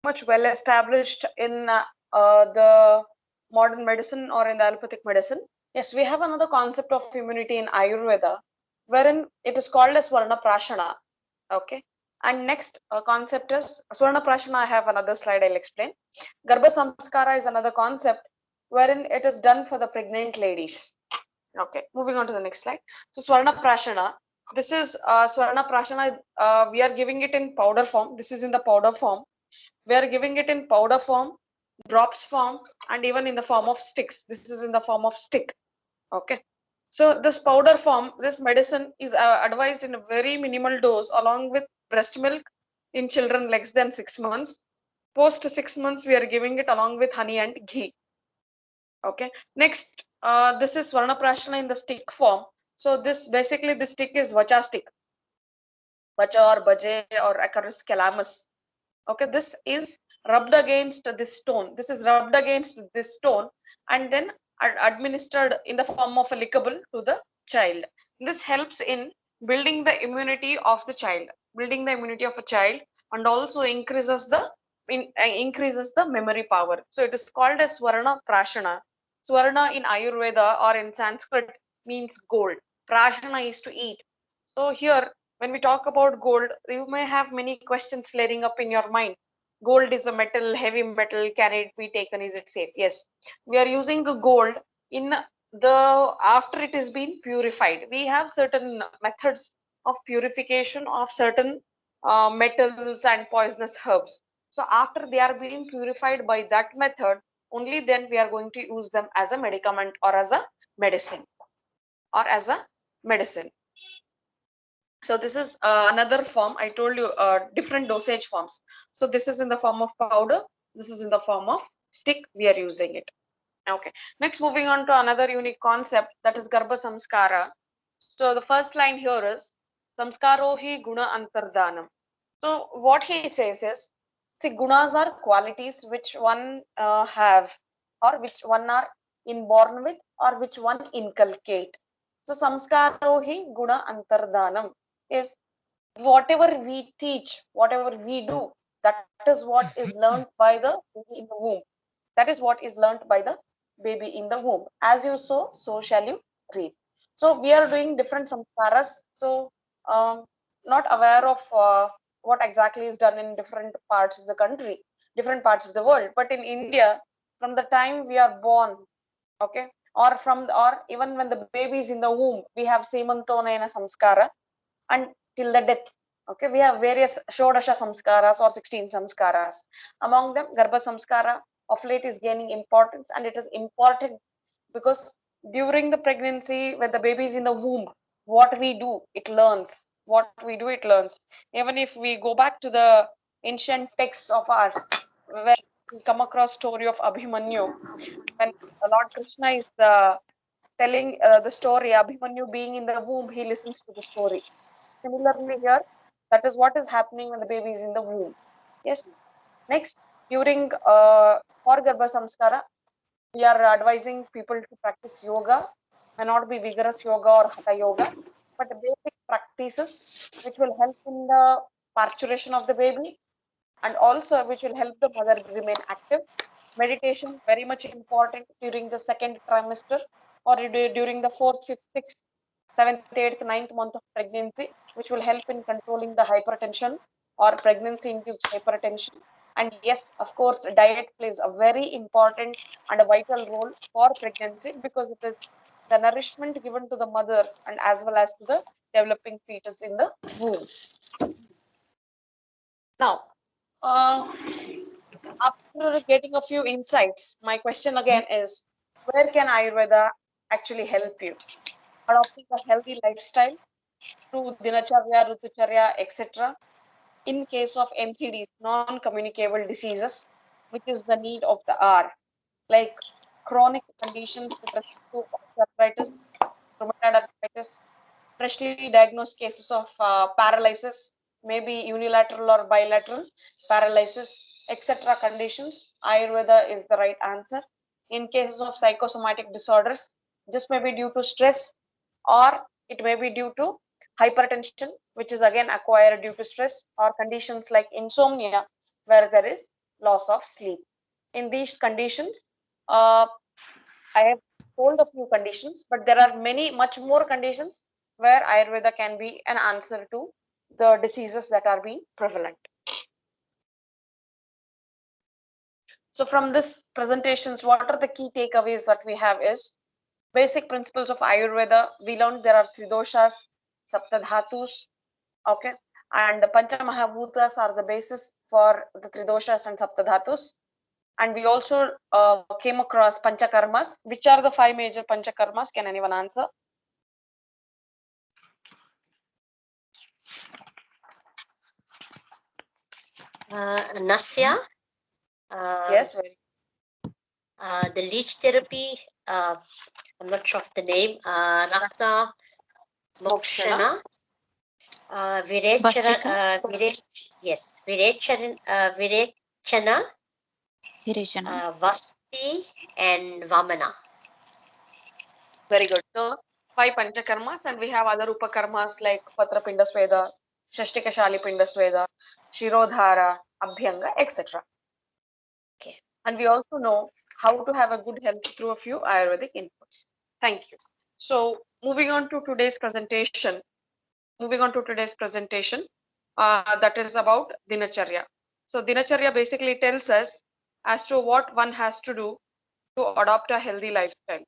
much well established in the modern medicine or in the allopathic medicine. Yes, we have another concept of immunity in Ayurveda, wherein it is called as Swarna prashana. Okay. And next concept is Swarna prashana. I have another slide, I'll explain. Garbha Samskara is another concept wherein it is done for the pregnant ladies. Okay, moving on to the next slide. So Swarna prashana. This is Swarna prashana. We are giving it in powder form. This is in the powder form. We are giving it in powder form, drops form, and even in the form of sticks. This is in the form of stick. Okay. So this powder form, this medicine is advised in a very minimal dose along with breast milk in children less than 6 months. Post 6 months, we are giving it along with honey and ghee. Okay. Next, this is Swarna Prashana in the stick form. So this basically the stick is Vacha stick. Vacha or Baje or Acarus calamus. Okay, this is rubbed against this stone. This is rubbed against this stone and then administered in the form of a lickable to the child. This helps in building the immunity of the child, building the immunity of a child, and also increases the memory power. So it is called as Swarna Prashana. Swarna in Ayurveda or in Sanskrit means gold. Prashana is to eat. So here, when we talk about gold, you may have many questions flaring up in your mind. Gold is a metal, heavy metal. Can it be taken? Is it safe? Yes. We are using gold in the after it has been purified. We have certain methods of purification of certain metals and poisonous herbs. So after they are being purified by that method, only then we are going to use them as a medicament or as a medicine or as a medicine. So this is another form. I told you different dosage forms. So this is in the form of powder. This is in the form of stick. We are using it. Okay. Next, moving on to another unique concept, that is Garbha Samskara. So the first line here is Samskarohi Guna Antardanam. So what he says is, see, gunas are qualities which one have or which one are inborn with or which one inculcate. So Samskarohi Guna Antardanam is whatever we teach, whatever we do, that is what is learned by the baby in the womb. That is what is learned by the baby in the womb. As you sow, so shall you reap. So we are doing different samskaras. So not aware of what exactly is done in different parts of the country, different parts of the world. But in India, from the time we are born, okay, or even when the baby is in the womb, we have Semantonayana samskara, and till the death. Okay, we have various Shodasha samskaras or 16 samskaras. Among them, Garbha Samskara of late is gaining importance, and it is important because during the pregnancy, when the baby is in the womb, what we do, it learns. What we do, it learns. Even if we go back to the ancient texts of ours, where we come across story of Abhimanyu, when Lord Krishna is telling the story, Abhimanyu being in the womb, he listens to the story. Similarly here, that is what is happening when the baby is in the womb. Yes. Next, during for Garbha Samskara, we are advising people to practice yoga, may not be vigorous yoga or hatha yoga, but basic practices which will help in the parturition of the baby and also which will help the mother remain active. Meditation very much important during the second trimester or during the fourth, fifth, sixth, seventh, eighth, ninth month of pregnancy, which will help in controlling the hypertension or pregnancy-induced hypertension. And yes, of course, diet plays a very important and a vital role for pregnancy because it is the nourishment given to the mother and as well as to the developing fetus in the womb. Now, after getting a few insights, my question again is, where can Ayurveda actually help you? Adopting a healthy lifestyle through dinacharya, rutucharya, etc. in case of NCDs, non-communicable diseases, which is the need of the hour, like chronic conditions with respect to osteoarthritis, rheumatoid arthritis, freshly diagnosed cases of paralysis, maybe unilateral or bilateral paralysis, etc. conditions, Ayurveda is the right answer. In cases of psychosomatic disorders, just maybe due to stress or it may be due to hypertension, which is again acquired due to stress, or conditions like insomnia, where there is loss of sleep. In these conditions, I have told a few conditions, but there are much more conditions where Ayurveda can be an answer to the diseases that are being prevalent. So from this presentations, what are the key takeaways that we have is basic principles of Ayurveda. We learned there are three doshas, saptadhatus, okay, and the Pancha Mahabhutas are the basis for the three doshas and saptadhatus. And we also came across panchakarmas. Which are the 5 major panchakarmas? Can anyone answer? Nasya, Yes, very the leech therapy, I'm not sure of the name, Rakta Mokshana. Mokshana, yes, Virechana, Vasti, and Vamana. Very good. So 5 panchakarmas, and we have other upakarmas like Patra Pinda Sweda, Shashtika Shali Pinda Sweda, Shirodhara, Abhyanga, etc. Okay. And we also know how to have a good health through a few Ayurvedic inputs. Thank you. So moving on to today's presentation. That is about Dinacharya. So Dinacharya basically tells us as to what one has to do to adopt a healthy lifestyle.